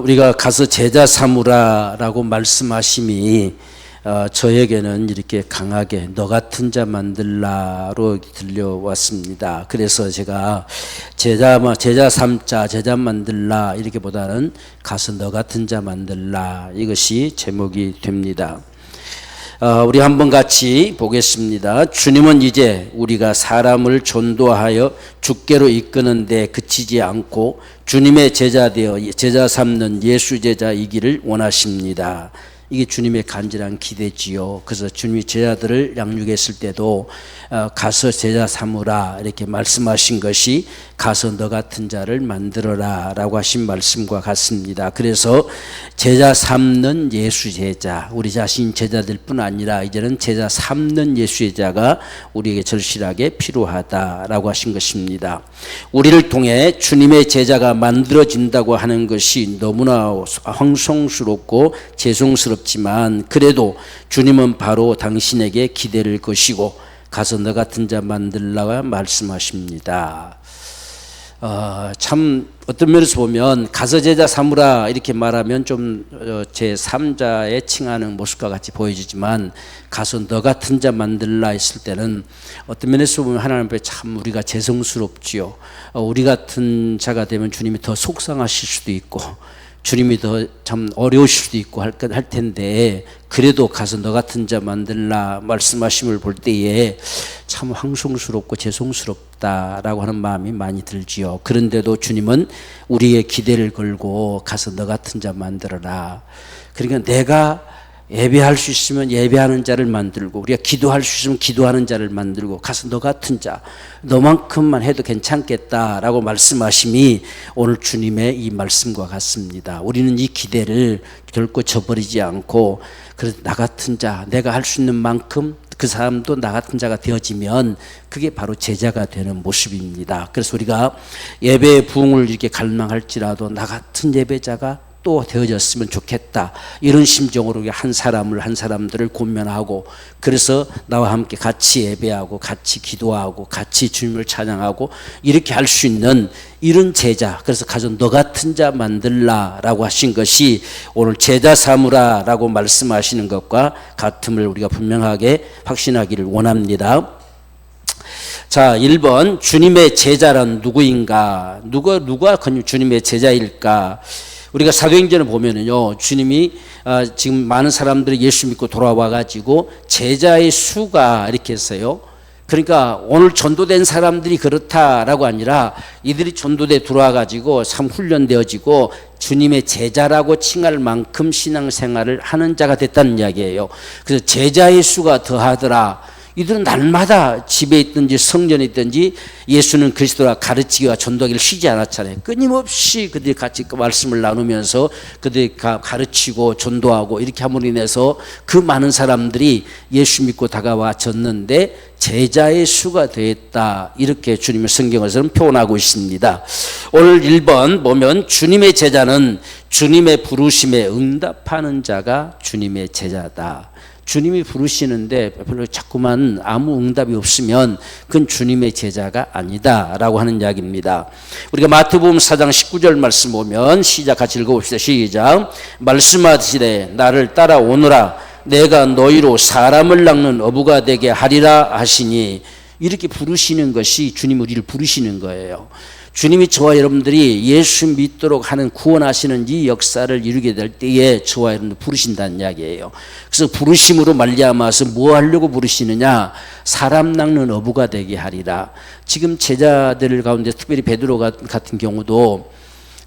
우리가 가서 제자 삼으라라고 말씀하심이 저에게는 이렇게 강하게 너 같은 자 만들라로 들려왔습니다. 그래서 제가 제자 삼자, 제자 만들라 이렇게 보다는 가서 너 같은 자 만들라 이것이 제목이 됩니다. 우리 한번 같이 보겠습니다. 주님은 이제 우리가 사람을 전도하여 주께로 이끄는 데 그치지 않고 주님의 제자 되어 제자 삼는 예수 제자이기를 원하십니다. 이게 주님의 간절한 기대지요. 그래서 주님이 제자들을 양육했을 때도 가서 제자 삼으라 이렇게 말씀하신 것이 가서 너 같은 자를 만들어라 라고 하신 말씀과 같습니다. 그래서 제자 삼는 예수 제자, 우리 자신 제자들 뿐 아니라 이제는 제자 삼는 예수 제자가 우리에게 절실하게 필요하다라고 하신 것입니다. 우리를 통해 주님의 제자가 만들어진다고 하는 것이 너무나 황송스럽고 죄송스럽지만 그래도 주님은 바로 당신에게 기대를 거시고 가서 너 같은 자 만들라고 말씀하십니다. 참 어떤 면에서 보면 가서 제자 삼으라 이렇게 말하면 좀 제3자에 칭하는 모습과 같이 보여지지만 가서 너 같은 자 만들라 했을 때는 어떤 면에서 보면 하나님 앞에 참 우리가 죄송스럽지요. 우리 같은 자가 되면 주님이 더 속상하실 수도 있고 주님이 더 참 어려우실 수도 있고 할 텐데 그래도 가서 너 같은 자 만들라 말씀하심을 볼 때에 참 황송스럽고 죄송스럽다라고 하는 마음이 많이 들지요. 그런데도 주님은 우리의 기대를 걸고 가서 너 같은 자 만들어라. 그러니까 내가 예배할 수 있으면 예배하는 자를 만들고 우리가 기도할 수 있으면 기도하는 자를 만들고 가서 너 같은 자 너만큼만 해도 괜찮겠다라고 말씀하심이 오늘 주님의 이 말씀과 같습니다. 우리는 이 기대를 결코 저버리지 않고 그래서 나 같은 자 내가 할 수 있는 만큼 그 사람도 나 같은 자가 되어지면 그게 바로 제자가 되는 모습입니다. 그래서 우리가 예배의 부흥을 이렇게 갈망할지라도 나 같은 예배자가 또 되어졌으면 좋겠다 이런 심정으로 한 사람들을 권면하고 그래서 나와 함께 같이 예배하고 같이 기도하고 같이 주님을 찬양하고 이렇게 할 수 있는 이런 제자, 그래서 가서 너 같은 자 만들라 라고 하신 것이 오늘 제자 삼으라 라고 말씀하시는 것과 같음을 우리가 분명하게 확신하기를 원합니다. 자, 1번 주님의 제자란 누구인가? 누가 주님의 제자일까? 우리가 사도행전을 보면은요, 주님이 지금 많은 사람들이 예수 믿고 돌아와 가지고 제자의 수가 이렇게 했어요. 그러니까 오늘 전도된 사람들이 그렇다라고 아니라 이들이 전도돼 들어와 가지고 참 훈련되어지고 주님의 제자라고 칭할 만큼 신앙생활을 하는 자가 됐다는 이야기예요. 그래서 제자의 수가 더하더라. 이들은 날마다 집에 있든지 성전에 있든지 예수는 그리스도라 가르치기와 전도하기를 쉬지 않았잖아요. 끊임없이 그들이 같이 말씀을 나누면서 그들이 가르치고 전도하고 이렇게 함으로 인해서 그 많은 사람들이 예수 믿고 다가와졌는데 제자의 수가 되었다. 이렇게 주님의 성경에서는 표현하고 있습니다. 오늘 1번 보면 주님의 제자는 주님의 부르심에 응답하는 자가 주님의 제자다. 주님이 부르시는데 별로 자꾸만 아무 응답이 없으면 그건 주님의 제자가 아니다 라고 하는 이야기입니다. 우리가 마태복음 4장 19절 말씀 보면 시작 같이 읽어봅시다. 시작. 말씀하시되 나를 따라오너라 내가 너희로 사람을 낚는 어부가 되게 하리라 하시니 이렇게 부르시는 것이 주님 우리를 부르시는 거예요. 주님이 저와 여러분들이 예수 믿도록 하는 구원하시는 이 역사를 이루게 될 때에 저와 여러분들 부르신다는 이야기예요. 그래서 부르심으로 말미암아서 뭐 하려고 부르시느냐? 사람 낚는 어부가 되게 하리라. 지금 제자들 가운데 특별히 베드로 같은 경우도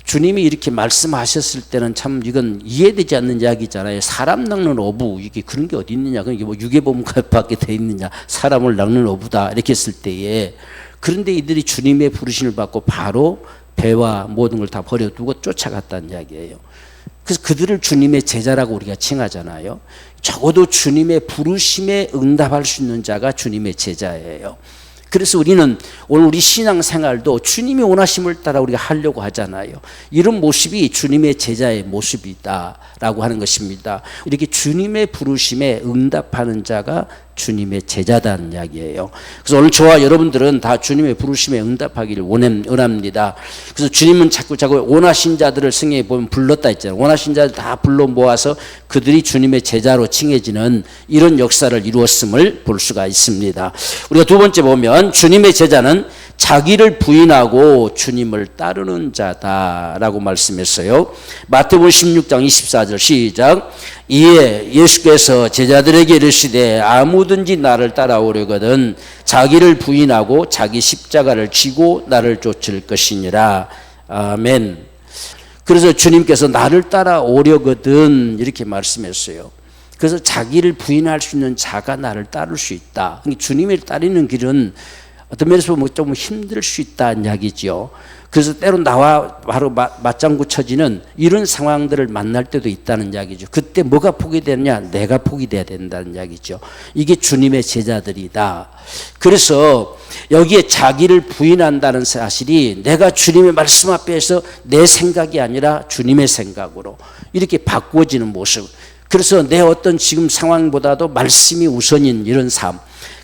주님이 이렇게 말씀하셨을 때는 참 이건 이해되지 않는 이야기잖아요. 사람 낚는 어부, 이게 그런 게 어디 있느냐? 그게 뭐 유괴범밖에 돼 있느냐? 사람을 낚는 어부다 이렇게 했을 때에 그런데 이들이 주님의 부르심을 받고 바로 배와 모든 걸 다 버려두고 쫓아갔다는 이야기예요. 그래서 그들을 주님의 제자라고 우리가 칭하잖아요. 적어도 주님의 부르심에 응답할 수 있는 자가 주님의 제자예요. 그래서 우리는 오늘 우리 신앙생활도 주님의 원하심을 따라 우리가 하려고 하잖아요. 이런 모습이 주님의 제자의 모습이다라고 하는 것입니다. 이렇게 주님의 부르심에 응답하는 자가 주님의 제자다는 이야기예요. 그래서 오늘 저와 여러분들은 다 주님의 부르심에 응답하기를 원합니다. 그래서 주님은 자꾸 원하신 자들을 성경에 보면 불렀다 했잖아요. 원하신 자들 다 불러 모아서 그들이 주님의 제자로 칭해지는 이런 역사를 이루었음을 볼 수가 있습니다. 우리가 두 번째 보면 주님의 제자는 자기를 부인하고 주님을 따르는 자다라고 말씀했어요. 마태복음 16장 24절 시작. 이에 예수께서 제자들에게 이르시되 아무든지 나를 따라오려거든 자기를 부인하고 자기 십자가를 지고 나를 쫓을 것이니라. 아멘. 그래서 주님께서 나를 따라오려거든 이렇게 말씀했어요. 그래서 자기를 부인할 수 있는 자가 나를 따를 수 있다. 주님을 따르는 길은 어떤 면에서 보면 좀 힘들 수 있다는 이야기죠. 그래서 때로 나와 바로 맞장구 쳐지는 이런 상황들을 만날 때도 있다는 이야기죠. 그때 뭐가 포기되느냐? 내가 포기돼야 된다는 이야기죠. 이게 주님의 제자들이다. 그래서 여기에 자기를 부인한다는 사실이 내가 주님의 말씀 앞에서 내 생각이 아니라 주님의 생각으로 이렇게 바꾸어지는 모습. 그래서 내 어떤 지금 상황보다도 말씀이 우선인 이런 삶.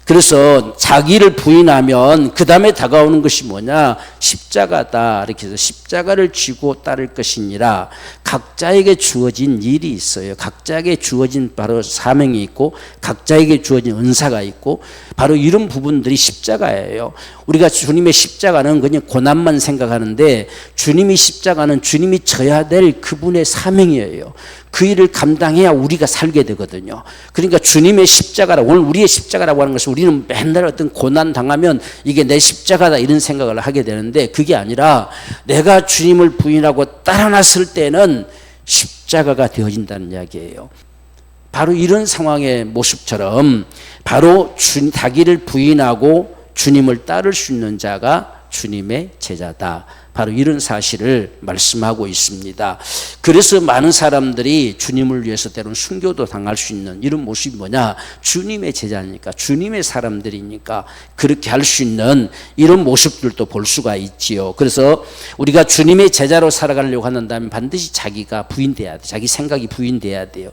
그래서 자기를 부인하면 그 다음에 다가오는 것이 뭐냐? 십자가다. 이렇게 해서 십자가를 쥐고 따를 것이니라. 각자에게 주어진 일이 있어요. 각자에게 주어진 바로 사명이 있고 각자에게 주어진 은사가 있고 바로 이런 부분들이 십자가예요. 우리가 주님의 십자가는 그냥 고난만 생각하는데 주님의 십자가는 주님이 져야 될 그분의 사명이에요. 그 일을 감당해야 우리가 살게 되거든요. 그러니까 주님의 십자가라, 오늘 우리의 십자가라고 하는 것은 우리는 맨날 어떤 고난 당하면 이게 내 십자가다 이런 생각을 하게 되는데 그게 아니라 내가 주님을 부인하고 따라 났을 때는 십자가가 되어진다는 이야기예요. 바로 이런 상황의 모습처럼 바로 자기를 부인하고 주님을 따를 수 있는 자가 주님의 제자다. 바로 이런 사실을 말씀하고 있습니다. 그래서 많은 사람들이 주님을 위해서 때로는 순교도 당할 수 있는 이런 모습이 뭐냐? 주님의 제자니까, 주님의 사람들이니까 그렇게 할 수 있는 이런 모습들도 볼 수가 있지요. 그래서 우리가 주님의 제자로 살아가려고 한다면 반드시 자기가 부인돼야 돼. 자기 생각이 부인돼야 돼요.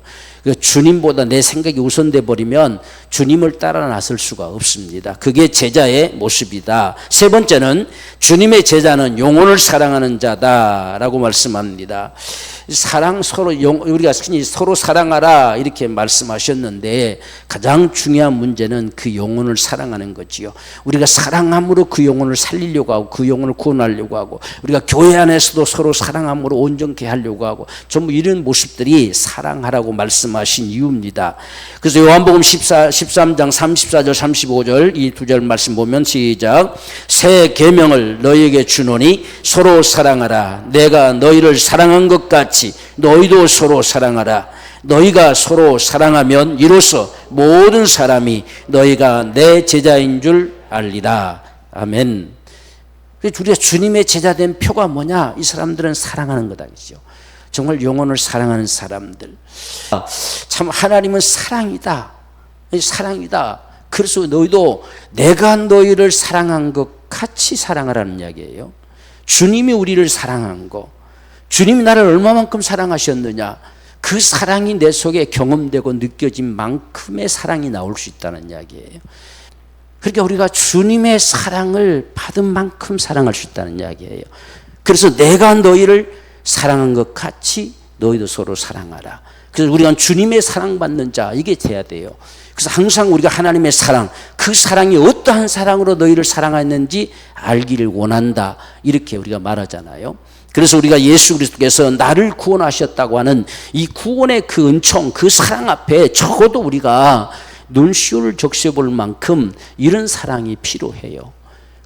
주님보다 내 생각이 우선돼 버리면 주님을 따라 나설 수가 없습니다. 그게 제자의 모습이다. 세 번째는 주님의 제자는 영혼을 사랑하는 자다라고 말씀합니다. 우리가 서로 사랑하라 이렇게 말씀하셨는데 가장 중요한 문제는 그 영혼을 사랑하는 거지요. 우리가 사랑함으로 그 영혼을 살리려고 하고 그 영혼을 구원하려고 하고 우리가 교회 안에서도 서로 사랑함으로 온전케 하려고 하고 전부 이런 모습들이 사랑하라고 말씀하신 이유입니다. 그래서 요한복음 13장 34절 35절 이 두 절 말씀 보면 시작. 새 계명을 너희에게 주노니 서로 사랑하라. 내가 너희를 사랑한 것 같이 너희도 서로 사랑하라. 너희가 서로 사랑하면 이로써 모든 사람이 너희가 내 제자인 줄 알리라. 아멘. 우리가 주님의 제자된 표가 뭐냐? 이 사람들은 사랑하는 거다죠. 정말 영혼을 사랑하는 사람들. 참 하나님은 사랑이다. 사랑이다. 그래서 너희도 내가 너희를 사랑한 것 같이 사랑하라는 이야기예요. 주님이 우리를 사랑한 거, 주님이 나를 얼마만큼 사랑하셨느냐, 그 사랑이 내 속에 경험되고 느껴진 만큼의 사랑이 나올 수 있다는 이야기예요. 그러니까 우리가 주님의 사랑을 받은 만큼 사랑할 수 있다는 이야기예요. 그래서 내가 너희를 사랑한 것 같이 너희도 서로 사랑하라. 그래서 우리가 주님의 사랑받는 자, 이게 돼야 돼요. 그래서 항상 우리가 하나님의 사랑, 그 사랑이 어떠한 사랑으로 너희를 사랑했는지 알기를 원한다, 이렇게 우리가 말하잖아요. 그래서 우리가 예수 그리스도께서 나를 구원하셨다고 하는 이 구원의 그 은총, 그 사랑 앞에 적어도 우리가 눈시울을 적셔볼 만큼 이런 사랑이 필요해요.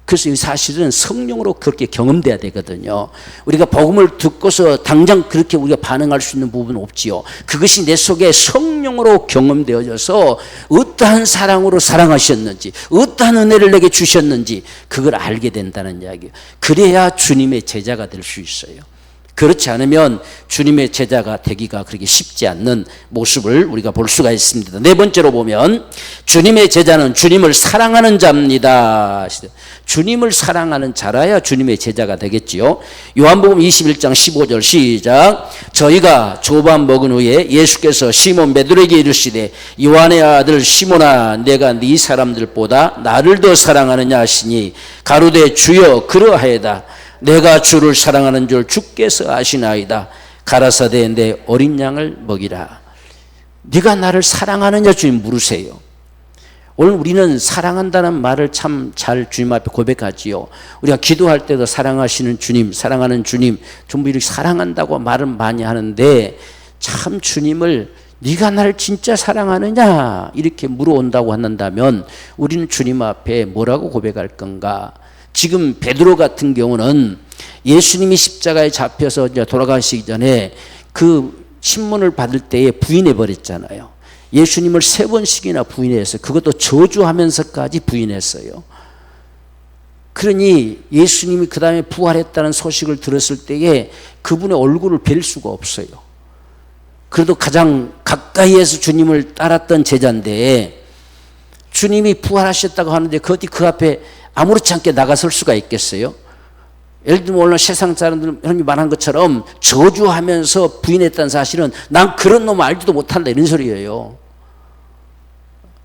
그래서 이 사실은 성령으로 그렇게 경험돼야 되거든요. 우리가 복음을 듣고서 당장 그렇게 우리가 반응할 수 있는 부분은 없지요. 그것이 내 속에 성령으로 경험되어져서 어떠한 사랑으로 사랑하셨는지, 어떠한 은혜를 내게 주셨는지 그걸 알게 된다는 이야기예요. 그래야 주님의 제자가 될 수 있어요. 그렇지 않으면 주님의 제자가 되기가 그렇게 쉽지 않는 모습을 우리가 볼 수가 있습니다. 네 번째로 보면 주님의 제자는 주님을 사랑하는 자입니다. 주님을 사랑하는 자라야 주님의 제자가 되겠지요. 요한복음 21장 15절 시작. 저희가 조반 먹은 후에 예수께서 시몬 베드로에게 이르시되 요한의 아들 시몬아 내가 네 사람들보다 나를 더 사랑하느냐 하시니 가로되 주여 그러하여다. 내가 주를 사랑하는 줄 주께서 아시나이다. 가라사대 내 어린 양을 먹이라. 네가 나를 사랑하느냐 주님 물으세요. 오늘 우리는 사랑한다는 말을 참 잘 주님 앞에 고백하지요. 우리가 기도할 때도 사랑하시는 주님, 사랑하는 주님, 전부 이렇게 사랑한다고 말을 많이 하는데 참 주님을 네가 나를 진짜 사랑하느냐 이렇게 물어온다고 한다면 우리는 주님 앞에 뭐라고 고백할 건가? 지금 베드로 같은 경우는 예수님이 십자가에 잡혀서 이제 돌아가시기 전에 그 신문을 받을 때에 부인해 버렸잖아요. 예수님을 3번씩이나 부인했어요. 그것도 저주하면서까지 부인했어요. 그러니 예수님이 그 다음에 부활했다는 소식을 들었을 때에 그분의 얼굴을 뵐 수가 없어요. 그래도 가장 가까이에서 주님을 따랐던 제자인데 주님이 부활하셨다고 하는데 그 앞에 아무렇지 않게 나가설 수가 있겠어요? 예를 들면 오늘 세상 사람들 흔히 말한 것처럼 저주하면서 부인했다는 사실은 난 그런 놈 알지도 못한다 이런 소리예요.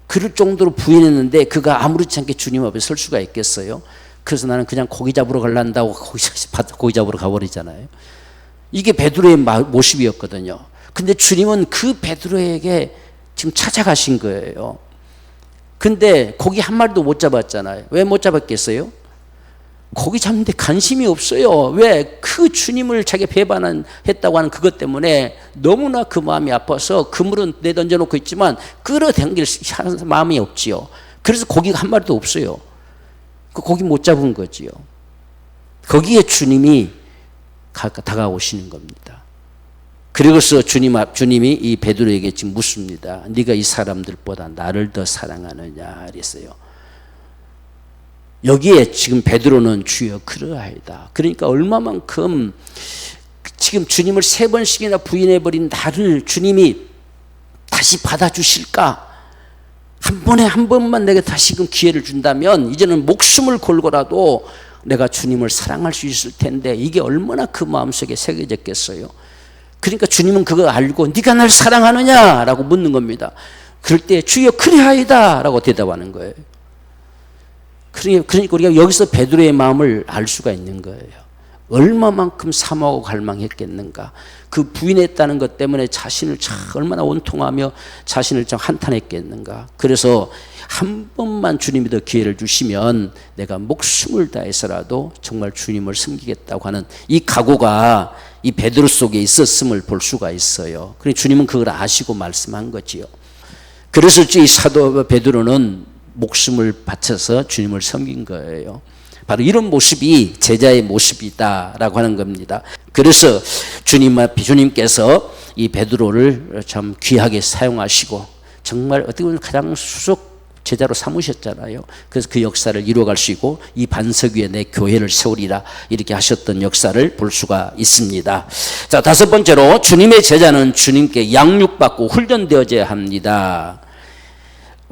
그럴 정도로 부인했는데 그가 아무렇지 않게 주님 앞에 설 수가 있겠어요? 그래서 나는 그냥 고기 잡으러 가려한다고 고기 잡으러 가버리잖아요. 이게 베드로의 모습이었거든요. 근데 주님은 그 베드로에게 지금 찾아가신 거예요. 근데 고기 한 마리도 못 잡았잖아요. 왜 못 잡았겠어요? 고기 잡는데 관심이 없어요. 왜? 그 주님을 자기가 배반했다고 하는 그것 때문에 너무나 그 마음이 아파서 그물은 내던져놓고 있지만 끌어당길 마음이 없지요. 그래서 고기가 한 마리도 없어요. 그 고기 못 잡은 거지요. 거기에 주님이 다가오시는 겁니다. 그리고서 주님이 이 베드로에게 지금 묻습니다. 네가 이 사람들보다 나를 더 사랑하느냐 그랬어요. 여기에 지금 베드로는 주여 그러하이다. 그러니까 얼마만큼 지금 주님을 3번씩이나 부인해버린 나를 주님이 다시 받아주실까? 한 번만 내게 다시금 기회를 준다면 이제는 목숨을 걸고라도 내가 주님을 사랑할 수 있을 텐데 이게 얼마나 그 마음속에 새겨졌겠어요. 그러니까 주님은 그거 알고 네가 날 사랑하느냐? 라고 묻는 겁니다. 그럴 때 주여 그리하이다 라고 대답하는 거예요. 그러니까 우리가 여기서 베드로의 마음을 알 수가 있는 거예요. 얼마만큼 사모하고 갈망했겠는가. 그 부인했다는 것 때문에 자신을 참 얼마나 원통하며 자신을 참 한탄했겠는가. 그래서 한 번만 주님이 더 기회를 주시면 내가 목숨을 다해서라도 정말 주님을 섬기겠다고 하는 이 각오가 이 베드로 속에 있었음을 볼 수가 있어요. 그러니까 주님은 그걸 아시고 말씀한 거지요. 그래서 이 사도 베드로는 목숨을 바쳐서 주님을 섬긴 거예요. 바로 이런 모습이 제자의 모습이다라고 하는 겁니다. 그래서 주님께서 이 베드로를 참 귀하게 사용하시고 정말 어떻게 보면 가장 수석 제자로 삼으셨잖아요. 그래서 그 역사를 이루어갈 수 있고 이 반석 위에 내 교회를 세우리라 이렇게 하셨던 역사를 볼 수가 있습니다. 자, 5번째로 주님의 제자는 주님께 양육받고 훈련되어져야 합니다.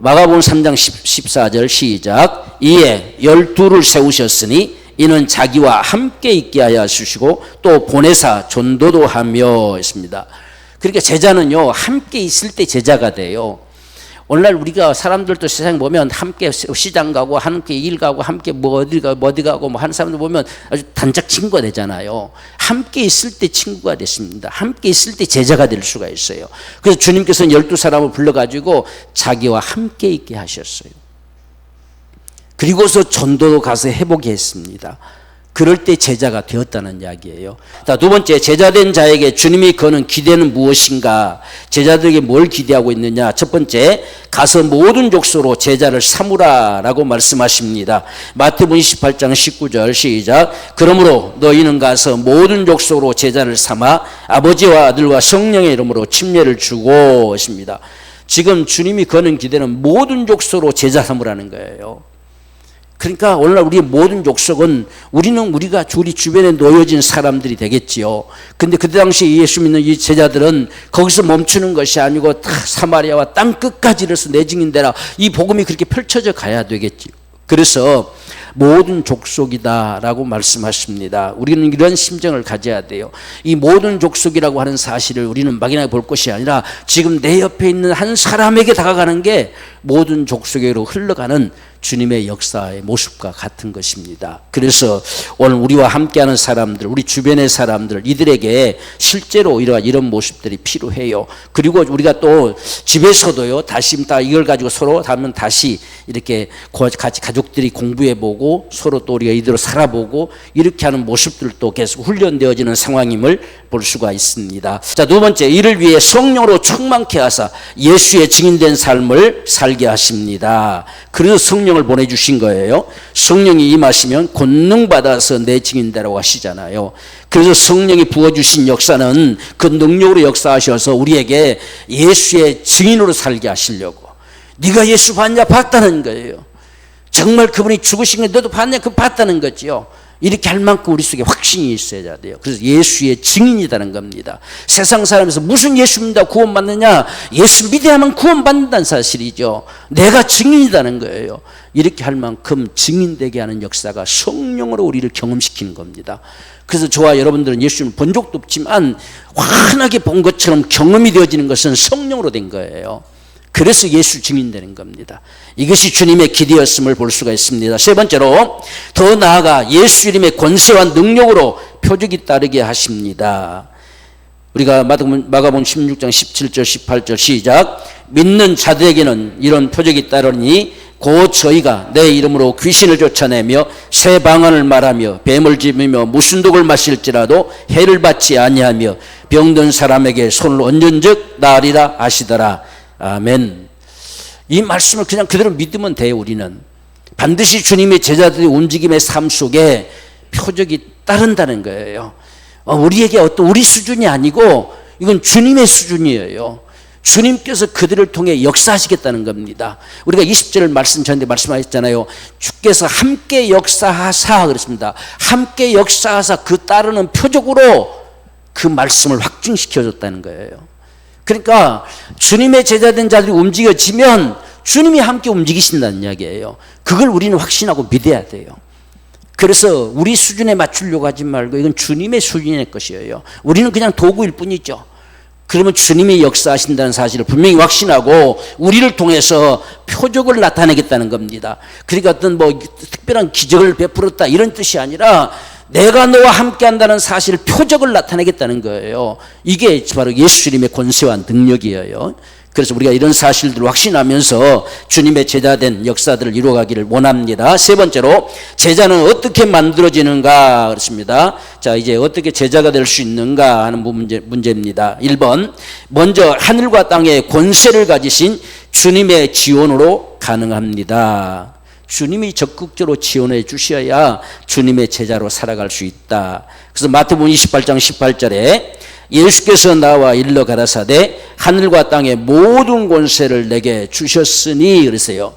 마가복음 3장 14절 시작. 이에 12를 세우셨으니 이는 자기와 함께 있게 하여 주시고 또 보내사 전도도 하며 했습니다. 그러니까 제자는요 함께 있을 때 제자가 돼요. 오늘날 우리가 사람들도 세상 보면 함께 시장 가고 함께 일 가고 함께 어디 가고 하는 사람들 보면 아주 단짝 친구가 되잖아요. 함께 있을 때 친구가 됐습니다. 함께 있을 때 제자가 될 수가 있어요. 그래서 주님께서는 12사람을 불러가지고 자기와 함께 있게 하셨어요. 그리고서 전도도 가서 해보게 했습니다. 그럴 때 제자가 되었다는 이야기예요. 자, 2번째, 제자된 자에게 주님이 거는 기대는 무엇인가? 제자들에게 뭘 기대하고 있느냐? 첫 번째, 가서 모든 족속으로 제자를 삼으라 라고 말씀하십니다. 마태복음 28장 19절 시작. 그러므로 너희는 가서 모든 족속으로 제자를 삼아 아버지와 아들과 성령의 이름으로 침례를 주고 있습니다. 지금 주님이 거는 기대는 모든 족속으로 제자 삼으라는 거예요. 그러니까 오늘날 우리의 모든 족속은 우리가 우리 주변에 놓여진 사람들이 되겠지요. 근데 그때 당시 예수 믿는 이 제자들은 거기서 멈추는 것이 아니고 다 사마리아와 땅 끝까지 이르러서 내 증인되라. 이 복음이 그렇게 펼쳐져 가야 되겠지요. 그래서 모든 족속이다라고 말씀하십니다. 우리는 이런 심정을 가져야 돼요. 이 모든 족속이라고 하는 사실을 우리는 막연하게 볼 것이 아니라 지금 내 옆에 있는 한 사람에게 다가가는 게 모든 족속으로 흘러가는 주님의 역사의 모습과 같은 것입니다. 그래서 오늘 우리와 함께하는 사람들, 우리 주변의 사람들, 이들에게 실제로 이런 모습들이 필요해요. 그리고 우리가 또 집에서도요, 다시 다 이걸 가지고 서로 하면 다시 이렇게 같이 가족들이 공부해보고 서로 또 우리가 이대로 살아보고 이렇게 하는 모습들도 계속 훈련되어지는 상황임을 볼 수가 있습니다. 자, 두 번째, 이를 위해 성령으로 충만케 하사 예수의 증인된 삶을 살게 하십니다. 그래서 성령을 보내주신 거예요. 성령이 임하시면 권능 받아서 내 증인되라고 하시잖아요. 그래서 성령이 부어주신 역사는 그 능력으로 역사하셔서 우리에게 예수의 증인으로 살게 하시려고. 네가 예수 봤냐? 봤다는 거예요. 정말 그분이 죽으신 게 너도 봤냐? 그 봤다는 거지요. 이렇게 할 만큼 우리 속에 확신이 있어야 돼요. 그래서 예수의 증인이라는 겁니다. 세상 사람에서 무슨 예수 믿다 구원받느냐? 예수 믿어야만 구원받는다는 사실이죠. 내가 증인이라는 거예요. 이렇게 할 만큼 증인되게 하는 역사가 성령으로 우리를 경험시키는 겁니다. 그래서 저와 여러분들은 예수님을 본 적도 없지만 환하게 본 것처럼 경험이 되어지는 것은 성령으로 된 거예요. 그래서 예수 증인되는 겁니다. 이것이 주님의 기대였음을 볼 수가 있습니다. 세 번째로, 더 나아가 예수 이름의 권세와 능력으로 표적이 따르게 하십니다. 우리가 마가복음 16장 17절 18절 시작. 믿는 자들에게는 이런 표적이 따르니 곧 저희가 내 이름으로 귀신을 쫓아내며 새 방언을 말하며 뱀을 집으며 무슨 독을 마실지라도 해를 받지 아니하며 병든 사람에게 손을 얹은즉 나으리라 하시더라. 아멘. 이 말씀을 그냥 그대로 믿으면 돼요. 우리는 반드시 주님의 제자들의 움직임의 삶 속에 표적이 따른다는 거예요. 우리에게 어떤 우리 수준이 아니고 이건 주님의 수준이에요. 주님께서 그들을 통해 역사하시겠다는 겁니다. 우리가 20절 말씀 전에 말씀하셨잖아요. 주께서 함께 역사하사 그랬습니다. 함께 역사하사 그 따르는 표적으로 그 말씀을 확증시켜줬다는 거예요. 그러니까 주님의 제자된 자들이 움직여지면 주님이 함께 움직이신다는 이야기예요. 그걸 우리는 확신하고 믿어야 돼요. 그래서 우리 수준에 맞추려고 하지 말고 이건 주님의 수준의 것이에요. 우리는 그냥 도구일 뿐이죠. 그러면 주님이 역사하신다는 사실을 분명히 확신하고 우리를 통해서 표적을 나타내겠다는 겁니다. 그러니까 어떤 특별한 기적을 베풀었다 이런 뜻이 아니라 내가 너와 함께 한다는 사실, 표적을 나타내겠다는 거예요. 이게 바로 예수 이름의 권세와 능력이에요. 그래서 우리가 이런 사실들을 확신하면서 주님의 제자된 역사들을 이루어가기를 원합니다. 세 번째로, 제자는 어떻게 만들어지는가 그렇습니다. 자, 이제 어떻게 제자가 될 수 있는가 하는 문제입니다. 1번, 먼저 하늘과 땅의 권세를 가지신 주님의 지원으로 가능합니다. 주님이 적극적으로 지원해 주셔야 주님의 제자로 살아갈 수 있다. 그래서 마태복음 28장 18절에 예수께서 나와 일러 가라사대 하늘과 땅의 모든 권세를 내게 주셨으니 그러세요.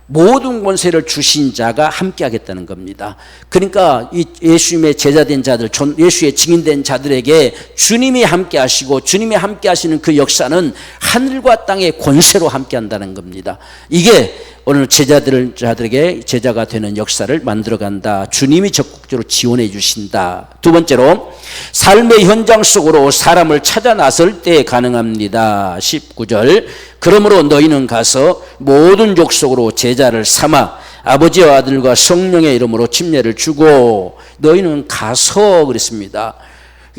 모든 권세를 주신 자가 함께 하겠다는 겁니다. 그러니까 이 예수님의 제자된 자들, 예수의 증인된 자들에게 주님이 함께 하시고 주님이 함께 하시는 그 역사는 하늘과 땅의 권세로 함께 한다는 겁니다. 이게 오늘 자들에게 제자가 되는 역사를 만들어간다. 주님이 적극적으로 지원해 주신다. 두 번째로, 삶의 현장 속으로 사람을 찾아 나설 때 가능합니다. 19절, 그러므로 너희는 가서 모든 족속으로 제자를 삼아 아버지와 아들과 성령의 이름으로 침례를 주고, 너희는 가서 그랬습니다.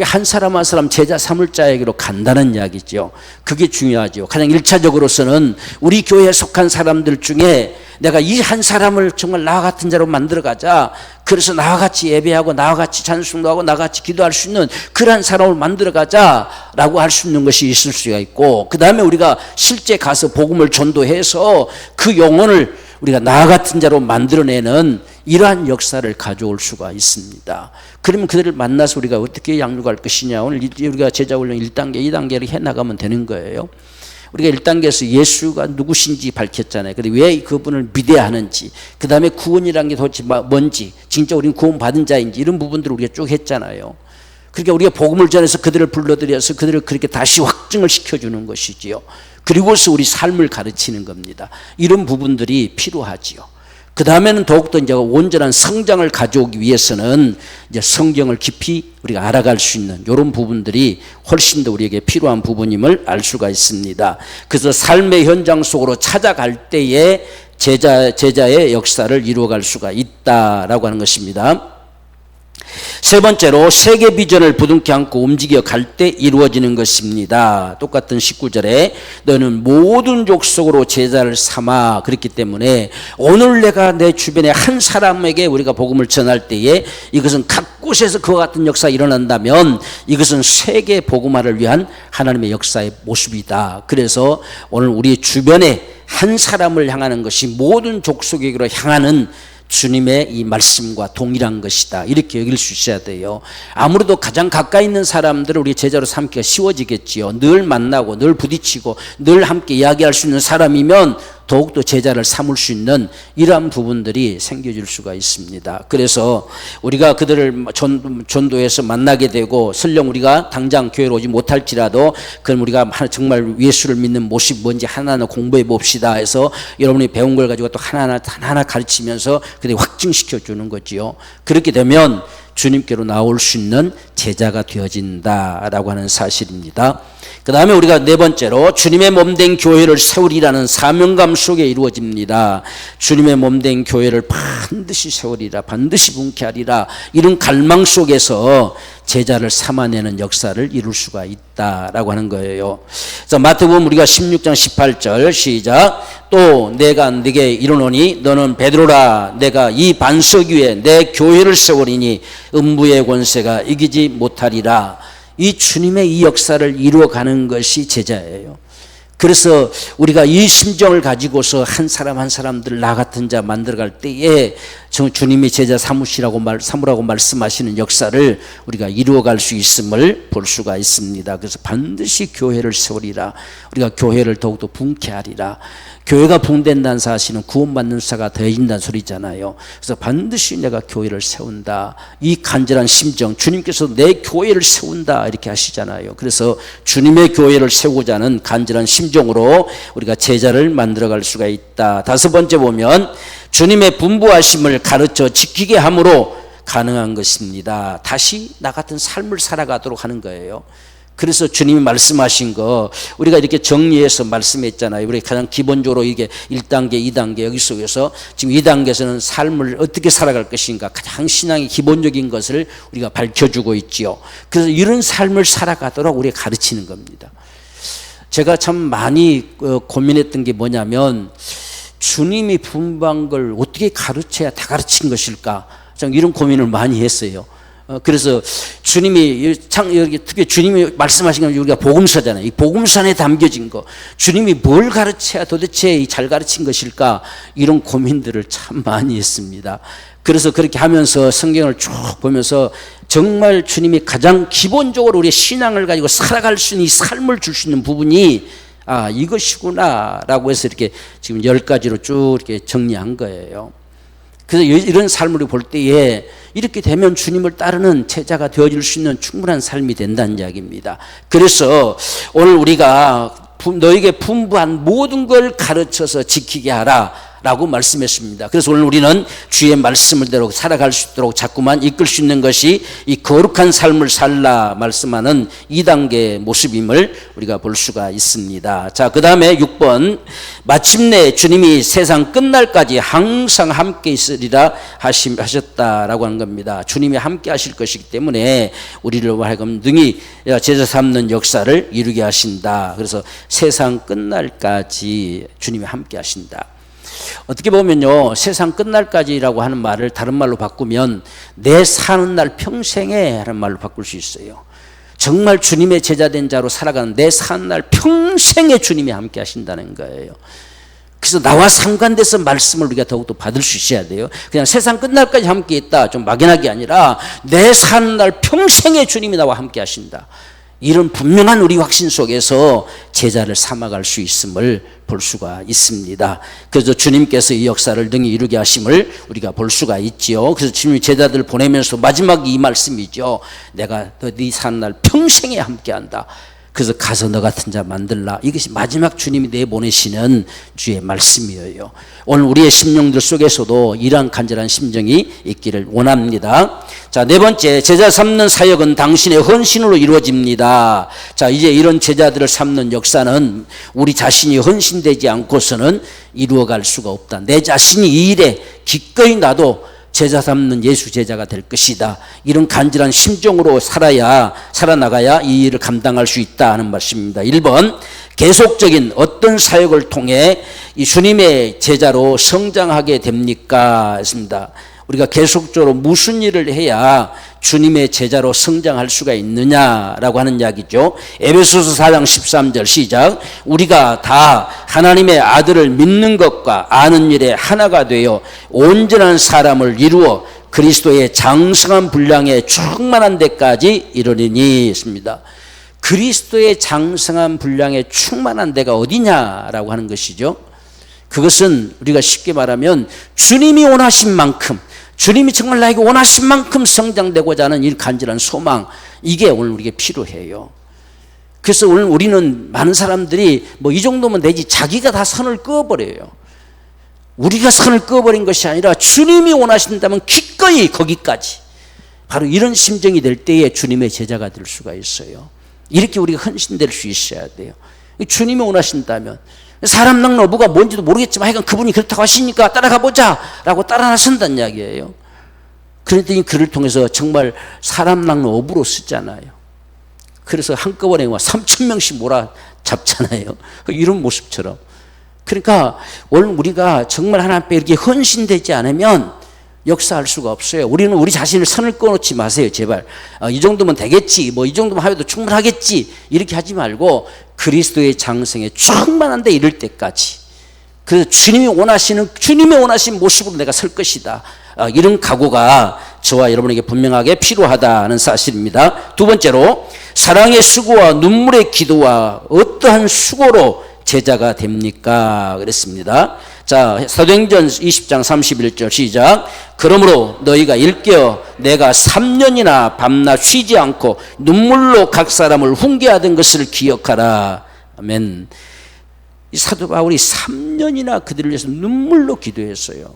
한 사람 한 사람 제자 삼을 자에게로 간다는 이야기죠. 그게 중요하죠. 가장 1차적으로서는 우리 교회에 속한 사람들 중에 내가 이 한 사람을 정말 나와 같은 자로 만들어가자. 그래서 나와 같이 예배하고 나와 같이 찬송도 하고 나와 같이 기도할 수 있는 그러한 사람을 만들어가자라고 할 수 있는 것이 있을 수가 있고, 그 다음에 우리가 실제 가서 복음을 전도해서 그 영혼을 우리가 나와 같은 자로 만들어내는 이러한 역사를 가져올 수가 있습니다. 그러면 그들을 만나서 우리가 어떻게 양육할 것이냐, 오늘 우리가 제자훈련 1단계, 2단계를 해나가면 되는 거예요. 우리가 1단계에서 예수가 누구신지 밝혔잖아요. 근데 왜 그분을 믿어야 하는지, 그 다음에 구원이라는 게 도대체 뭔지, 진짜 우리는 구원받은 자인지, 이런 부분들을 우리가 쭉 했잖아요. 그러니까 우리가 복음을 전해서 그들을 불러들여서 그들을 그렇게 다시 확증을 시켜주는 것이지요. 그리고서 우리 삶을 가르치는 겁니다. 이런 부분들이 필요하지요. 그 다음에는 더욱더 이제 온전한 성장을 가져오기 위해서는 이제 성경을 깊이 우리가 알아갈 수 있는 이런 부분들이 훨씬 더 우리에게 필요한 부분임을 알 수가 있습니다. 그래서 삶의 현장 속으로 찾아갈 때에 제자의 역사를 이루어갈 수가 있다라고 하는 것입니다. 세 번째로 세계 비전을 부둥켜 안고 움직여 갈 때 이루어지는 것입니다. 똑같은 19절에 너는 모든 족속으로 제자를 삼아. 그렇기 때문에 오늘 내가 내 주변에 한 사람에게 우리가 복음을 전할 때에 이것은 각 곳에서 그와 같은 역사가 일어난다면 이것은 세계 복음화를 위한 하나님의 역사의 모습이다. 그래서 오늘 우리 주변에 한 사람을 향하는 것이 모든 족속에게로 향하는 주님의 이 말씀과 동일한 것이다. 이렇게 여길 수 있어야 돼요. 아무래도 가장 가까이 있는 사람들을 우리 제자로 삼기가 쉬워지겠지요. 늘 만나고 늘 부딪히고 늘 함께 이야기할 수 있는 사람이면 더욱더 제자를 삼을 수 있는 이러한 부분들이 생겨질 수가 있습니다. 그래서 우리가 그들을 전도해서 만나게 되고 설령 우리가 당장 교회로 오지 못할지라도 그럼 우리가 정말 예수를 믿는 모습이 뭔지 하나하나 공부해 봅시다 해서 여러분이 배운 걸 가지고 또 하나하나 가르치면서 그들이 확증시켜 주는 거지요. 그렇게 되면 주님께로 나올 수 있는 제자가 되어진다라고 하는 사실입니다. 그 다음에 우리가 네 번째로 주님의 몸된 교회를 세우리라는 사명감 속에 이루어집니다. 주님의 몸된 교회를 반드시 세우리라, 반드시 분케하리라, 이런 갈망 속에서 제자를 삼아내는 역사를 이룰 수가 있다라고 하는 거예요. 그래서 마태복음 우리가 16장 18절 시작. 또 내가 네게 이르노니 너는 베드로라. 내가 이 반석 위에 내 교회를 세우리니 음부의 권세가 이기지 못하리라. 이 주님의 이 역사를 이루어가는 것이 제자예요. 그래서 우리가 이 심정을 가지고서 한 사람 한 사람들 나 같은 자 만들어갈 때에 주님이 제자 삼으라고 말씀하시는 역사를 우리가 이루어갈 수 있음을 볼 수가 있습니다. 그래서 반드시 교회를 세우리라. 우리가 교회를 더욱더 분케하리라. 교회가 붕된다는 사실은 구원받는 자가 더해진다는 소리잖아요. 그래서 반드시 내가 교회를 세운다. 이 간절한 심정, 주님께서 내 교회를 세운다 이렇게 하시잖아요. 그래서 주님의 교회를 세우고자 하는 간절한 심정으로 우리가 제자를 만들어갈 수가 있다. 다섯 번째 보면 주님의 분부하심을 가르쳐 지키게 함으로 가능한 것입니다. 다시 나 같은 삶을 살아가도록 하는 거예요. 그래서 주님이 말씀하신 거 우리가 이렇게 정리해서 말씀했잖아요. 우리 가장 기본적으로 이게 1단계, 2단계 여기 속에서 지금 2단계에서는 삶을 어떻게 살아갈 것인가 가장 신앙의 기본적인 것을 우리가 밝혀주고 있지요. 그래서 이런 삶을 살아가도록 우리가 가르치는 겁니다. 제가 참 많이 고민했던 게 뭐냐면 주님이 분부한 걸 어떻게 가르쳐야 다 가르친 것일까? 참 이런 고민을 많이 했어요. 그래서 주님이 특히 주님이 말씀하신 건 우리가 복음서잖아요. 이 복음서 안에 담겨진 거 주님이 뭘 가르쳐야 도대체 잘 가르친 것일까? 이런 고민들을 참 많이 했습니다. 그래서 그렇게 하면서 성경을 쭉 보면서 정말 주님이 가장 기본적으로 우리의 신앙을 가지고 살아갈 수 있는 이 삶을 줄 수 있는 부분이 이것이구나 라고 해서 이렇게 지금 10가지로 쭉 이렇게 정리한 거예요. 그래서 이런 삶을 볼 때에 이렇게 되면 주님을 따르는 제자가 되어질 수 있는 충분한 삶이 된다는 이야기입니다. 그래서 오늘 우리가 너에게 분부한 모든 걸 가르쳐서 지키게 하라 라고 말씀했습니다. 그래서 오늘 우리는 주의 말씀을 대로 살아갈 수 있도록 자꾸만 이끌 수 있는 것이 이 거룩한 삶을 살라 말씀하는 2단계의 모습임을 우리가 볼 수가 있습니다. 자, 그 다음에 6번 마침내 주님이 세상 끝날까지 항상 함께 있으리라 하셨다라고 하는 겁니다. 주님이 함께 하실 것이기 때문에 우리를 하여금 능히 제자 삼는 역사를 이루게 하신다. 그래서 세상 끝날까지 주님이 함께 하신다. 어떻게 보면요, 세상 끝날까지라고 하는 말을 다른 말로 바꾸면 내 사는 날 평생에 하는 말로 바꿀 수 있어요. 정말 주님의 제자된 자로 살아가는 내 사는 날 평생에 주님이 함께 하신다는 거예요. 그래서 나와 상관돼서 말씀을 우리가 더욱더 받을 수 있어야 돼요. 그냥 세상 끝날까지 함께 있다 좀 막연하게 아니라 내 사는 날 평생에 주님이 나와 함께 하신다. 이런 분명한 우리 확신 속에서 제자를 삼아갈 수 있음을 볼 수가 있습니다. 그래서 주님께서 이 역사를 능히 이루게 하심을 우리가 볼 수가 있지요. 그래서 주님이 제자들을 보내면서 마지막 이 말씀이죠. 내가 네 사는 날 평생에 함께한다. 그래서 가서 너 같은 자 만들라. 이것이 마지막 주님이 내보내시는 주의 말씀이에요. 오늘 우리의 심령들 속에서도 이러한 간절한 심정이 있기를 원합니다. 자, 네 번째, 제자 삼는 사역은 당신의 헌신으로 이루어집니다. 자, 이제 이런 제자들을 삼는 역사는 우리 자신이 헌신되지 않고서는 이루어갈 수가 없다. 내 자신이 이 일에 기꺼이 나도 제자 삼는 예수 제자가 될 것이다. 이런 간절한 심정으로 살아나가야 이 일을 감당할 수 있다 하는 말씀입니다. 1번, 계속적인 어떤 사역을 통해 이 주님의 제자로 성장하게 됩니까? 했습니다. 우리가 계속적으로 무슨 일을 해야 주님의 제자로 성장할 수가 있느냐라고 하는 이야기죠. 에베소서 4장 13절 시작. 우리가 다 하나님의 아들을 믿는 것과 아는 일에 하나가 되어 온전한 사람을 이루어 그리스도의 장성한 분량에 충만한 데까지 이르리니 했습니다. 그리스도의 장성한 분량에 충만한 데가 어디냐라고 하는 것이죠. 그것은 우리가 쉽게 말하면 주님이 원하신 만큼, 주님이 정말 나에게 원하신 만큼 성장되고자 하는 이 간절한 소망, 이게 오늘 우리에게 필요해요. 그래서 오늘 우리는 많은 사람들이 뭐 이 정도면 되지, 자기가 다 선을 그어버려요. 우리가 선을 그어버린 것이 아니라 주님이 원하신다면 기꺼이 거기까지, 바로 이런 심정이 될 때에 주님의 제자가 될 수가 있어요. 이렇게 우리가 헌신될 수 있어야 돼요. 주님이 원하신다면, 사람 낭 어부가 뭔지도 모르겠지만 하여간 그분이 그렇다고 하시니까 따라가 보자 라고 따라 나선다는 이야기예요. 그랬더니 그를 통해서 정말 사람 낭 어부로 쓰잖아요. 그래서 한꺼번에 3,000명씩 몰아잡잖아요. 이런 모습처럼. 그러니까 오늘 우리가 정말 하나님 앞에 이렇게 헌신되지 않으면 역사할 수가 없어요. 우리는 우리 자신을 선을 꺼놓지 마세요, 제발. 이 정도면 되겠지, 뭐 이 정도만 하여도 충분하겠지, 이렇게 하지 말고 그리스도의 장성에 충만한 데 이를 때까지, 그래서 주님이 원하신 모습으로 내가 설 것이다, 이런 각오가 저와 여러분에게 분명하게 필요하다는 사실입니다. 두 번째로, 사랑의 수고와 눈물의 기도와 어떠한 수고로 제자가 됩니까? 그랬습니다. 자, 사도행전 20장 31절 시작. 그러므로 너희가 일깨어 내가 3년이나 밤낮 쉬지 않고 눈물로 각 사람을 훈계하던 것을 기억하라. 아멘. 이 사도 바울이 3년이나 그들을 위해서 눈물로 기도했어요.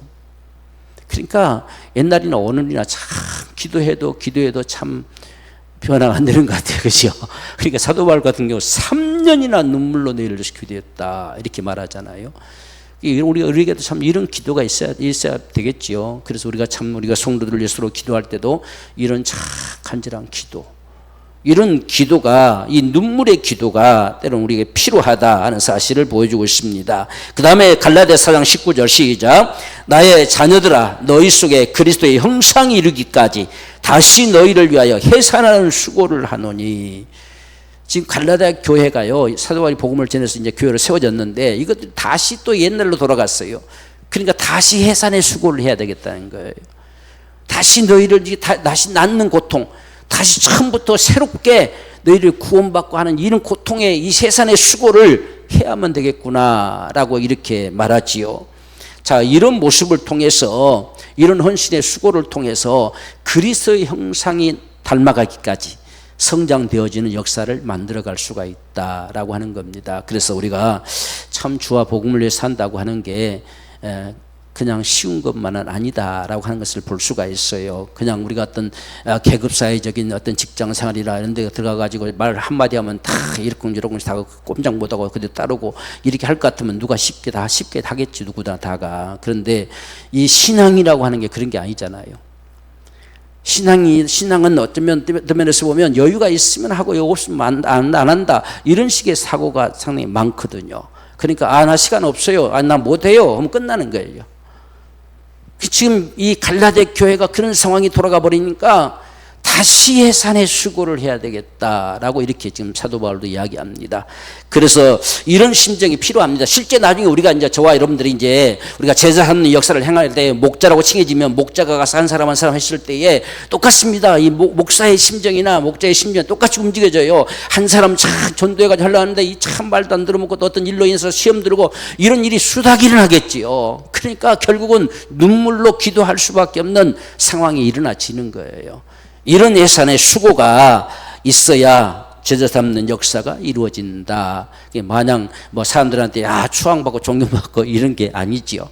그러니까 옛날이나 오늘이나 참 기도해도 참 변화가 안 되는 것 같아요. 그죠? 그러니까 사도 바울 같은 경우 3년이나 눈물로 너희를 위해서 기도했다, 이렇게 말하잖아요. 우리에게도 참 이런 기도가 있어야 되겠지요. 그래서 우리가 성도들을 위해서 기도할 때도 이런 참 간절한 기도, 이런 기도가, 이 눈물의 기도가 때로는 우리에게 필요하다 하는 사실을 보여주고 있습니다. 그 다음에 갈라디아 4장 19절 시작. 나의 자녀들아, 너희 속에 그리스도의 형상이 이르기까지 다시 너희를 위하여 해산하는 수고를 하노니. 지금 갈라디아 교회가요, 사도 바울이 복음을 전해서 이제 교회로 세워졌는데 이것들이 다시 또 옛날로 돌아갔어요. 그러니까 다시 해산의 수고를 해야 되겠다는 거예요. 다시 너희를 다시 낳는 고통, 다시 처음부터 새롭게 너희를 구원받고 하는 이런 고통의 이 해산의 수고를 해야만 되겠구나라고 이렇게 말하지요. 자, 이런 모습을 통해서, 이런 헌신의 수고를 통해서 그리스도의 형상이 닮아가기까지 성장되어지는 역사를 만들어갈 수가 있다라고 하는 겁니다. 그래서 우리가 참 주와 복음을 위해 산다고 하는 게 그냥 쉬운 것만은 아니다라고 하는 것을 볼 수가 있어요. 그냥 우리가 어떤 계급사회적인 어떤 직장생활이나 이런 데 들어가가지고 말 한마디 하면 다 이러쿵저러쿵 다 꼼짝 못하고 그대로 따르고 이렇게 할 것 같으면 누가 쉽게 하겠지, 누구나 다가. 그런데 이 신앙이라고 하는 게 그런 게 아니잖아요. 신앙은 어떤 면에서 보면 여유가 있으면 하고 여유 없으면 안 한다, 이런 식의 사고가 상당히 많거든요. 그러니까 나 시간 없어요, 나 못해요 하면 끝나는 거예요. 지금 이 갈라디아 교회가 그런 상황이 돌아가 버리니까 다시 해산의 수고를 해야 되겠다라고 이렇게 지금 사도 바울도 이야기합니다. 그래서 이런 심정이 필요합니다. 실제 나중에 우리가 이제 저와 여러분들이 이제 우리가 제자 삼는 역사를 행할 때 목자라고 칭해지면 목자가 가서 한 사람 한 사람 했을 때에 똑같습니다. 이 목사의 심정이나 목자의 심정이 똑같이 움직여져요. 한 사람 참 전도해가지고 하려고 하는데 이 참 말도 안 들어먹고 또 어떤 일로 인해서 시험 들고 이런 일이 수다 일어나겠지요. 그러니까 결국은 눈물로 기도할 수밖에 없는 상황이 일어나지는 거예요. 이런 해산의 수고가 있어야 제자 삼는 역사가 이루어진다. 마냥 뭐 사람들한테 추앙받고 존경받고 이런 게 아니지요.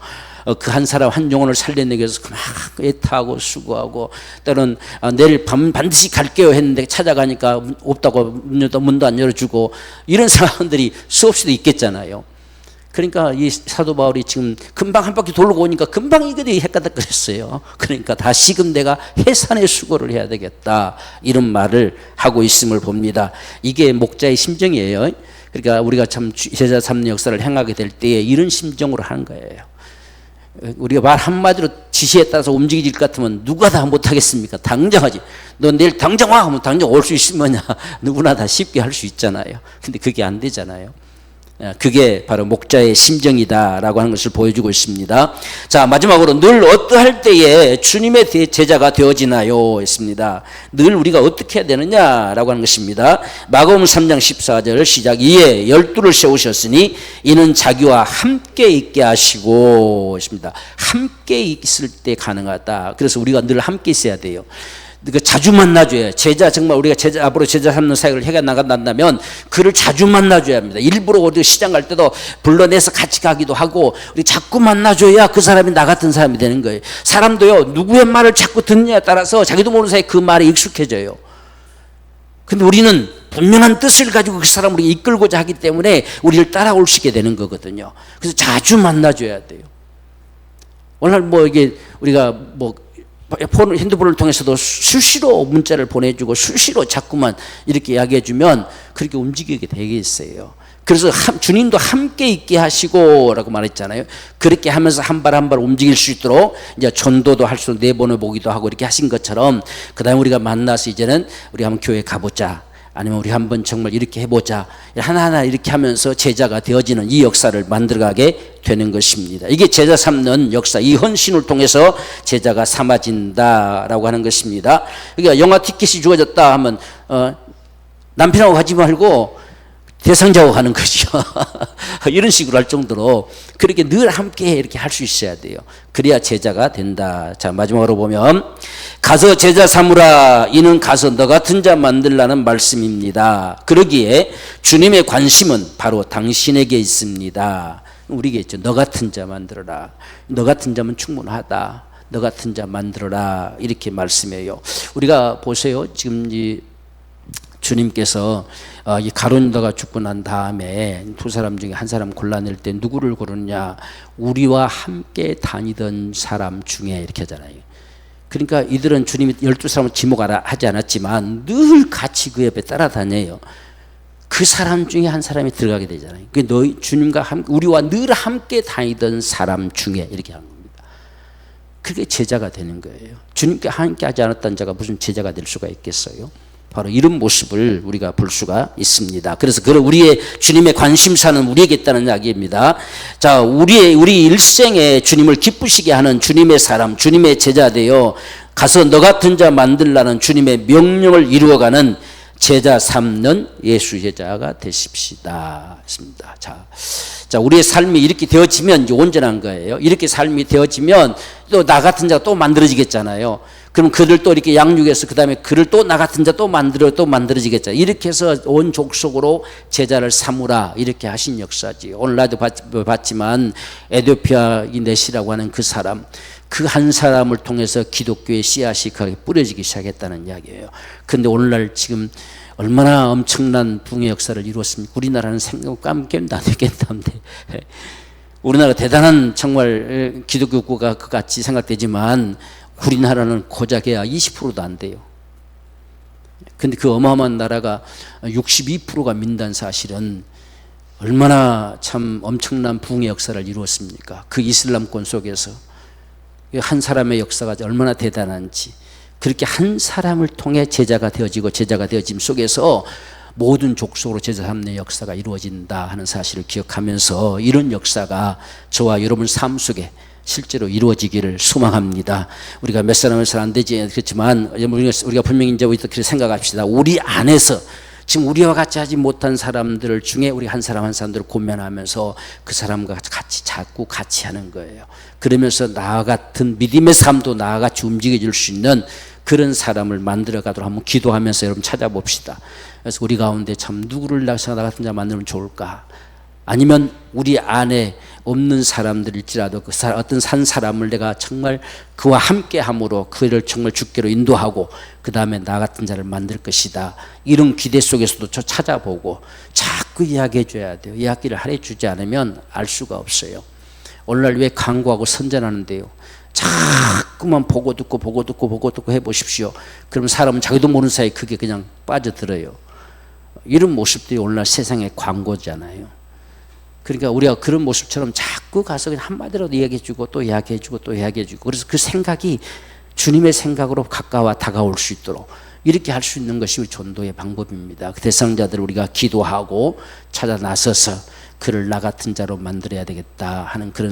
그 한 사람 한 영혼을 살려내기 위해서 막 애타하고 수고하고 때로는 내일 밤 반드시 갈게요 했는데 찾아가니까 없다고 문도 안 열어주고 이런 상황들이 수없이도 있겠잖아요. 그러니까 이 사도 바울이 지금 금방 한 바퀴 돌고 오니까 금방 이들이 헷가닥거렸어요. 그러니까 다시금 내가 해산의 수고를 해야 되겠다 이런 말을 하고 있음을 봅니다. 이게 목자의 심정이에요. 그러니까 우리가 참 제자 삼는 역사를 행하게 될 때에 이런 심정으로 하는 거예요. 우리가 말 한마디로 지시에 따라서 움직일 것 같으면 누가 다 못하겠습니까? 당장 하지. 너 내일 당장 와 하면 당장 올 수 있으면 누구나 다 쉽게 할 수 있잖아요. 근데 그게 안 되잖아요. 그게 바로 목자의 심정이다라고 하는 것을 보여주고 있습니다. 자, 마지막으로 늘 어떠할 때에 주님의 제자가 되어지나요? 했습니다. 늘 우리가 어떻게 해야 되느냐라고 하는 것입니다. 마가복음 3장 14절 시작. 이에 12를 세우셨으니 이는 자기와 함께 있게 하시고 했습니다. 함께 있을 때 가능하다. 그래서 우리가 늘 함께 있어야 돼요. 자주 만나줘야 제자 정말 우리가 제자 앞으로 제자 삼는 사역을 해 나간다면 그를 자주 만나줘야 합니다. 일부러 우리 시장 갈 때도 불러내서 같이 가기도 하고 우리 자꾸 만나줘야 그 사람이 나 같은 사람이 되는 거예요. 사람도요 누구의 말을 자꾸 듣느냐에 따라서 자기도 모르는 사이에 그 말에 익숙해져요. 근데 우리는 분명한 뜻을 가지고 그 사람을 이끌고자 하기 때문에 우리를 따라올 수 있게 되는 거거든요. 그래서 자주 만나줘야 돼요. 오늘 뭐 이게 우리가 뭐 핸드폰을 통해서도 수시로 문자를 보내주고 수시로 자꾸만 이렇게 이야기해주면 그렇게 움직이게 되겠어요. 그래서 주님도 함께 있게 하시고 라고 말했잖아요. 그렇게 하면서 한 발 한 발 움직일 수 있도록 이제 전도도 할 수 내보내보기도 하고 이렇게 하신 것처럼 그 다음에 우리가 만나서 이제는 우리 한번 교회 가보자, 아니면 우리 한번 정말 이렇게 해보자, 하나하나 이렇게 하면서 제자가 되어지는 이 역사를 만들어가게 되는 것입니다. 이게 제자 삼는 역사, 이 헌신을 통해서 제자가 삼아진다라고 하는 것입니다. 그러니까 영화 티켓이 주어졌다 하면 남편하고 가지 말고 대상자하고 가는 거죠. 이런 식으로 할 정도로 그렇게 늘 함께 이렇게 할 수 있어야 돼요. 그래야 제자가 된다. 자, 마지막으로 보면 가서 제자 삼으라. 이는 가서 너 같은 자 만들라는 말씀입니다. 그러기에 주님의 관심은 바로 당신에게 있습니다. 우리에게 있죠. 너 같은 자 만들어라. 너 같은 자면 충분하다. 너 같은 자 만들어라. 이렇게 말씀해요. 우리가 보세요. 지금 이 주님께서 이 가룟 유다가 죽고 난 다음에 두 사람 중에 한 사람 골라낼 때 누구를 고르느냐? 우리와 함께 다니던 사람 중에 이렇게 하잖아요. 그러니까 이들은 주님이 12사람을 지목하지 않았지만 늘 같이 그 옆에 따라다녀요. 그 사람 중에 한 사람이 들어가게 되잖아요. 그 너희 주님과 우리와 늘 함께 다니던 사람 중에 이렇게 하는 겁니다. 그게 제자가 되는 거예요. 주님과 함께 하지 않았던 자가 무슨 제자가 될 수가 있겠어요? 바로 이런 모습을 우리가 볼 수가 있습니다. 그래서 우리의 주님의 관심사는 우리에게 있다는 이야기입니다. 자, 우리 일생에 주님을 기쁘시게 하는 주님의 사람, 주님의 제자 되어 가서 너 같은 자 만들라는 주님의 명령을 이루어가는 제자 삼는 예수 제자가 되십시다. 했습니다. 자, 우리의 삶이 이렇게 되어지면 이제 온전한 거예요. 이렇게 삶이 되어지면 또 나 같은 자가 또 만들어지겠잖아요. 그럼 그를 또 이렇게 양육해서 그 다음에 그를 또 나 같은 자 또 만들어지겠죠. 이렇게 해서 온 족속으로 제자를 삼으라 이렇게 하신 역사지. 오늘날도 봤지만 에디오피아 이 넷이라고 하는 그 사람, 그 한 사람을 통해서 기독교의 씨앗이 거기 뿌려지기 시작했다는 이야기예요. 그런데 오늘날 지금 얼마나 엄청난 붕의 역사를 이루었습니까? 우리나라는 생각 깜깜한데 우리나라 대단한 정말 기독교국가 같이 생각되지만 우리나라는 고작해야 20%도 안 돼요. 근데 그 어마어마한 나라가 62%가 민다는 사실은 얼마나 참 엄청난 부흥의 역사를 이루었습니까? 그 이슬람권 속에서 한 사람의 역사가 얼마나 대단한지. 그렇게 한 사람을 통해 제자가 되어지고 제자가 되어짐 속에서 모든 족속으로 제자 삼는 역사가 이루어진다 하는 사실을 기억하면서 이런 역사가 저와 여러분 삶 속에 실제로 이루어지기를 소망합니다. 우리가 몇 사람을 잘 안 되지 그렇지만 우리가 분명히 이제 그렇게 생각합시다. 우리 안에서 지금 우리와 같이 하지 못한 사람들 중에 우리 한 사람 한 사람들을 고면하면서 그 사람과 같이 자꾸 같이 하는 거예요. 그러면서 나와 같은 믿음의 삶도 나와 같이 움직여줄 수 있는 그런 사람을 만들어 가도록 한번 기도하면서 여러분 찾아봅시다. 그래서 우리 가운데 참 누구를 나 같은 자 만들면 좋을까? 아니면 우리 안에 없는 사람들일지라도 그 어떤 산 사람을 내가 정말 그와 함께 함으로 그를 정말 주께로 인도하고 그 다음에 나 같은 자를 만들 것이다. 이런 기대 속에서도 저 찾아보고 자꾸 이야기해 줘야 돼요. 이야기를 하려 주지 않으면 알 수가 없어요. 오늘날 왜 강구하고 선전하는데요. 자꾸만 보고 듣고 해보십시오. 그러면 사람은 자기도 모르는 사이에 그게 그냥 빠져들어요. 이런 모습들이 오늘날 세상의 광고잖아요. 그러니까 우리가 그런 모습처럼 자꾸 가서 그냥 한마디라도 이야기해주고 또 이야기해주고 또 이야기해주고 그래서 그 생각이 주님의 생각으로 가까워 다가올 수 있도록 이렇게 할 수 있는 것이 전도의 방법입니다. 그 대상자들을 우리가 기도하고 찾아 나서서 그를 나 같은 자로 만들어야 되겠다 하는 그런